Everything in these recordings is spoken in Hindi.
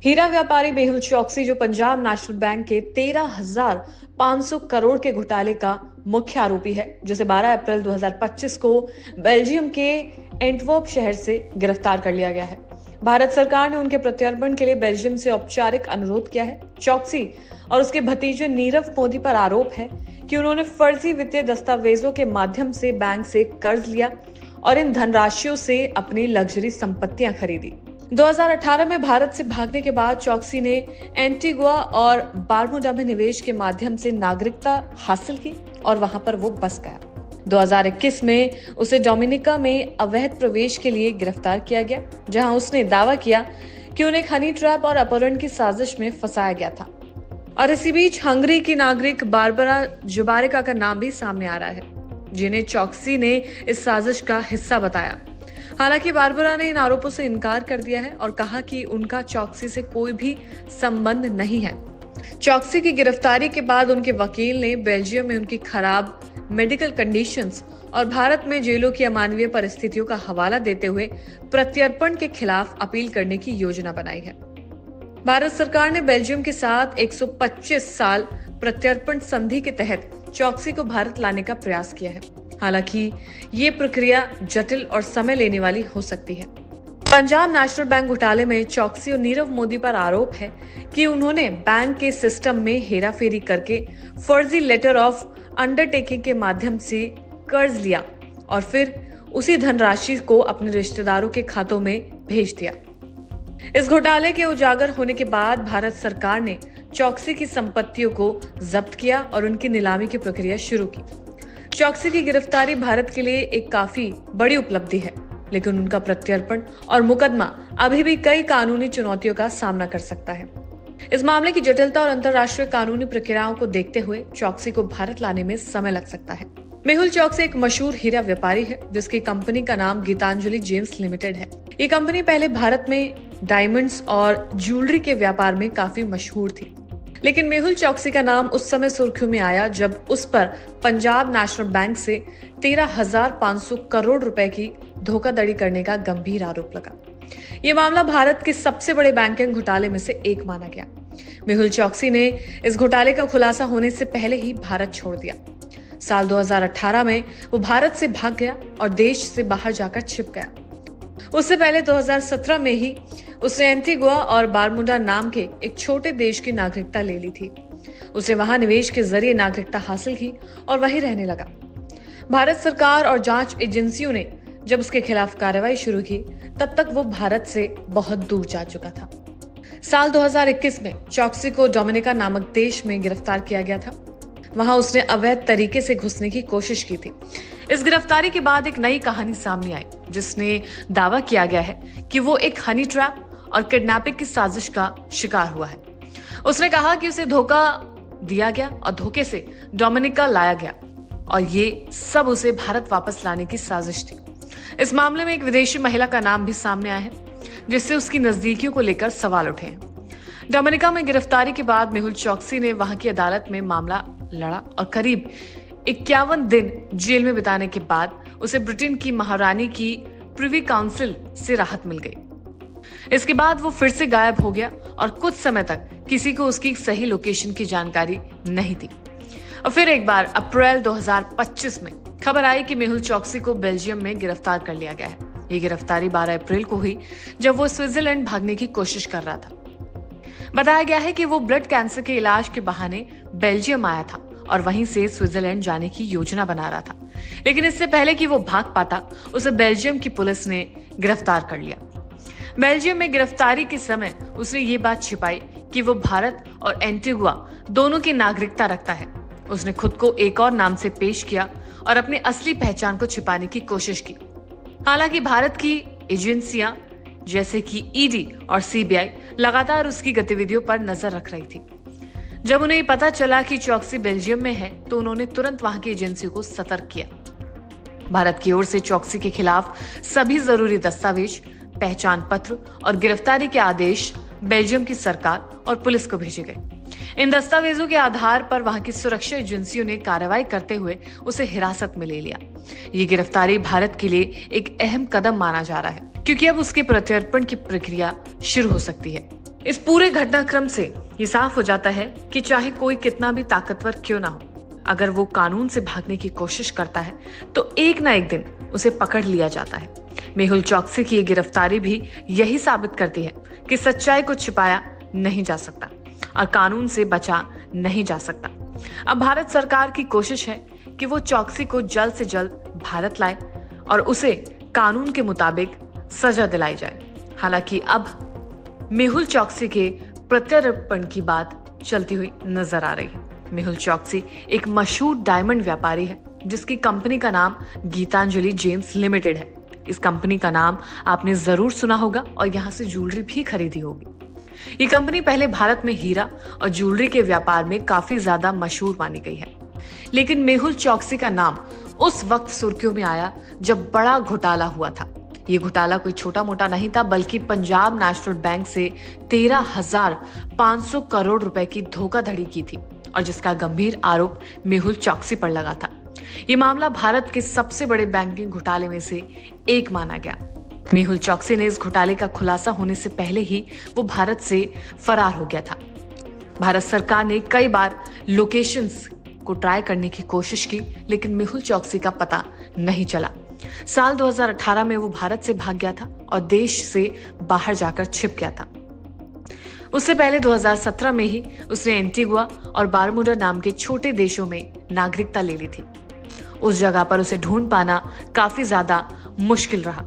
हीरा व्यापारी मेहुल चौकसी जो पंजाब नेशनल बैंक के 13,500 करोड़ के घोटाले का मुख्य आरोपी है, जिसे 12 अप्रैल 2025 को बेल्जियम के एंटवर्प शहर से गिरफ्तार कर लिया गया है। भारत सरकार ने उनके प्रत्यर्पण के लिए बेल्जियम से औपचारिक अनुरोध किया है। चौकसी और उसके भतीजे नीरव मोदी पर आरोप है कि उन्होंने फर्जी वित्तीय दस्तावेजों के माध्यम से बैंक से कर्ज लिया और इन धनराशियों से अपनी लग्जरी संपत्तियां खरीदी। 2018 में भारत से भागने के बाद चौकसी ने एंटीगुआ और बारमूडा में निवेश के माध्यम से नागरिकता हासिल की और वहां पर वो बस गया। 2021 में उसे डोमिनिका में अवैध प्रवेश के लिए गिरफ्तार किया गया, जहां उसने दावा किया कि उन्हें हनी ट्रैप और अपहरण की साजिश में फंसाया गया था। और इसी बीच हंगरी की नागरिक बारबरा जुबारिका का नाम भी सामने आ रहा है, जिन्हें चौकसी ने इस साजिश का हिस्सा बताया। हालांकि बारबरा ने इन आरोपों से इनकार कर दिया है और कहा कि उनका चौकसी से कोई भी संबंध नहीं है। चौकसी की गिरफ्तारी के बाद उनके वकील ने बेल्जियम में उनकी खराब मेडिकल कंडीशंस और भारत में जेलों की अमानवीय परिस्थितियों का हवाला देते हुए प्रत्यर्पण के खिलाफ अपील करने की योजना बनाई है। भारत सरकार ने बेल्जियम के साथ 125 साल प्रत्यर्पण संधि के तहत चौकसी को भारत लाने का प्रयास किया है। हालांकि ये प्रक्रिया जटिल और समय लेने वाली हो सकती है। पंजाब नेशनल बैंक घोटाले में चौकसी और नीरव मोदी पर आरोप है कि उन्होंने बैंक के सिस्टम में हेराफेरी करके फर्जी लेटर ऑफ अंडरटेकिंग के माध्यम से कर्ज लिया और फिर उसी धनराशि को अपने रिश्तेदारों के खातों में भेज दिया। इस घोटाले के उजागर होने के बाद भारत सरकार ने चौकसी की संपत्तियों को जब्त किया और उनकी नीलामी की प्रक्रिया शुरू की। चौकसी की गिरफ्तारी भारत के लिए एक काफी बड़ी उपलब्धि है, लेकिन उनका प्रत्यर्पण और मुकदमा अभी भी कई कानूनी चुनौतियों का सामना कर सकता है। इस मामले की जटिलता और अंतर्राष्ट्रीय कानूनी प्रक्रियाओं को देखते हुए चौकसी को भारत लाने में समय लग सकता है। मेहुल चौकसी एक मशहूर हीरा व्यापारी है, जिसकी कंपनी का नाम गीतांजलि जेम्स लिमिटेड है। ये कंपनी पहले भारत में डायमंड्स और ज्वेलरी के व्यापार में काफी मशहूर थी, लेकिन मेहुल चौकसी का नाम उस समय सुर्खियों में आया जब उस पर पंजाब नेशनल बैंक से 13,500 करोड़ रुपए की धोखाधड़ी करने का गंभीर आरोप लगा। ये मामला भारत के सबसे बड़े बैंकिंग घोटाले में से एक माना गया। मेहुल चौकसी ने इस घोटाले का खुलासा होने से पहले ही भारत छोड़ दिया। साल 2018 में वो भारत से भाग गया और देश से बाहर जाकर छिप गया। उससे पहले 2017 में ही उसने एंटीगुआ और बारमूडा नाम के एक छोटे देश की नागरिकता ले ली थी। उसे वहां निवेश के जरिए नागरिकता हासिल की और वहीं रहने लगा। भारत सरकार और जांच एजेंसियों ने जब उसके खिलाफ कार्रवाई शुरू की, तब तक वो भारत से बहुत दूर जा चुका था। साल 2021 में चौकसी को डोमिनिका नामक देश में गिरफ्तार किया गया था। वहां उसने अवैध तरीके से घुसने की कोशिश की थी। इस गिरफ्तारी के बाद एक नई कहानी सामने आई, जिसने दावा किया गया है कि वो एक हनी ट्रैप और किडनैपिंग की साजिश का शिकार हुआ है। उसने कहा कि उसे धोखा दिया गया और धोखे से डोमिनिका लाया गया और ये सब उसे भारत वापस लाने की साजिश थी। इस मामले में एक विदेशी महिला का नाम भी सामने आया है, जिससे उसकी नजदीकियों को लेकर सवाल उठे हैं। डोमिनिका में गिरफ्तारी के बाद मेहुल चौकसी ने वहां की अदालत में मामला लड़ा और करीब 51 दिन जेल में बिताने के बाद उसे ब्रिटेन की महारानी की प्रिवी काउंसिल से राहत मिल गई। इसके बाद वो फिर से गायब हो गया और कुछ समय तक किसी को उसकी सही लोकेशन की जानकारी नहीं थी। और फिर एक बार अप्रैल 2025 में खबर आई कि मेहुल चौकसी को बेल्जियम में गिरफ्तार कर लिया गया है। ये गिरफ्तारी 12 अप्रैल को हुई, जब वो स्विट्जरलैंड भागने की कोशिश कर रहा था। बताया गया है कि वो ब्लड कैंसर के इलाज के बहाने बेल्जियम आया था और वहीं से स्विट्जरलैंड जाने की योजना बना रहा था, लेकिन इससे पहले कि वो भाग पाता, उसे बेल्जियम की पुलिस ने गिरफ्तार कर लिया। बेल्जियम में गिरफ्तारी के समय उसने ये बात छिपाई कि वो भारत और एंटीगुआ दोनों की नागरिकता रखता है। उसने खुद को एक और नाम से पेश किया और अपनी असली पहचान को छिपाने की कोशिश की। हालांकि भारत की एजेंसियां जैसे कि ईडी और सीबीआई लगातार उसकी गतिविधियों पर नजर रख रही थी। जब उन्हें पता चला कि चौकसी बेल्जियम में है, तो उन्होंने तुरंत वहां की एजेंसियों को सतर्क किया। भारत की ओर से चौकसी के खिलाफ सभी जरूरी दस्तावेज, पहचान पत्र और गिरफ्तारी के आदेश बेल्जियम की सरकार और पुलिस को भेजे गए। इन दस्तावेजों के आधार पर वहां की सुरक्षा एजेंसियों ने कार्रवाई करते हुए उसे हिरासत में ले लिया। ये गिरफ्तारी भारत के लिए एक अहम कदम माना जा रहा है, क्योंकि अब उसके प्रत्यर्पण की प्रक्रिया शुरू हो सकती है। इस पूरे घटनाक्रम से ये साफ हो जाता है कि चाहे कोई कितना भी ताकतवर क्यों ना हो, अगर वो कानून से भागने की कोशिश करता है तो एक ना एक दिन उसे पकड़ लिया जाता है। मेहुल चौकसी की ये गिरफ्तारी भी यही साबित करती है कि सच्चाई को छिपाया नहीं जा सकता और कानून से बचा नहीं जा सकता। अब भारत सरकार की कोशिश है कि वो चौकसी को जल्द से जल्द भारत लाए और उसे कानून के मुताबिक सजा दिलाई जाए। हालांकि अब मेहुल चौकसी के प्रत्यार्पण की बात चलती हुई नजर आ रही है। मेहुल चौकसी एक मशहूर डायमंड व्यापारी है जिसकी कंपनी का नाम गीतांजलि जेम्स लिमिटेड है। इस कंपनी का नाम आपने जरूर सुना होगा और यहाँ से ज्वेलरी भी खरीदी होगी। ये कंपनी पहले भारत में हीरा और ज्वेलरी के व्यापार में काफी ज्यादा मशहूर मानी गई है। लेकिन मेहुल चौकसी का नाम उस वक्त सुर्खियों में आया जब बड़ा घोटाला हुआ था। ये घोटाला कोई छोटा मोटा नहीं था, बल्कि पंजाब नेशनल बैंक से 13,500 करोड़ रुपए की धोखाधड़ी की थी और जिसका गंभीर आरोप मेहुल चौकसी पर लगा था। ये मामला भारत के सबसे बड़े बैंकिंग घोटाले में से एक माना गया। मेहुल चौकसी ने इस घोटाले का खुलासा होने से पहले ही वो भारत से फरार हो गया था। भारत सरकार ने कई बार लोकेशंस को ट्राई करने की कोशिश की, लेकिन मेहुल चौकसी का पता नहीं चला। साल 2018 में वो भारत से भाग गया था और देश से बाहर जाकर छिप गया था। उससे पहले 2017 में ही उसने एंटीगुआ और बारमूडा नाम के छोटे देशों में नागरिकता ले ली थी। उस जगह पर उसे ढूंढ पाना काफी ज्यादा मुश्किल रहा।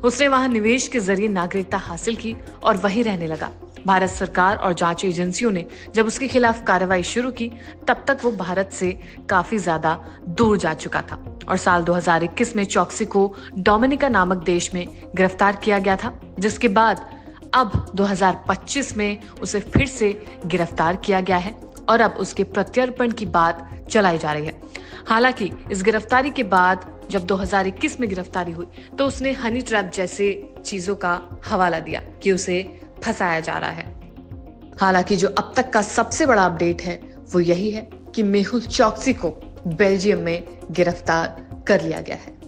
उसने वहां निवेश के जरिए नागरिकता हासिल की और वहीं रहने लगा। भारत सरकार और जांच एजेंसियों ने जब उसके खिलाफ कार्रवाई शुरू की, तब तक वो भारत से काफी ज्यादा दूर जा चुका था और साल 2021 में चौकसी को डोमिनिका नामक देश में गिरफ्तार किया गया था, जिसके बाद अब 2025 में उसे फिर से गिरफ्तार किया गया है और अब उसके प्रत्यार्पण की बात चलाई जा रही है। हालांकि इस गिरफ्तारी के बाद जब 2021 में गिरफ्तारी हुई तो उसने हनी ट्रैप जैसे चीजों का हवाला दिया कि उसे फंसाया जा रहा है। हालांकि जो अब तक का सबसे बड़ा अपडेट है वो यही है कि मेहुल चौकसी को बेल्जियम में गिरफ्तार कर लिया गया है।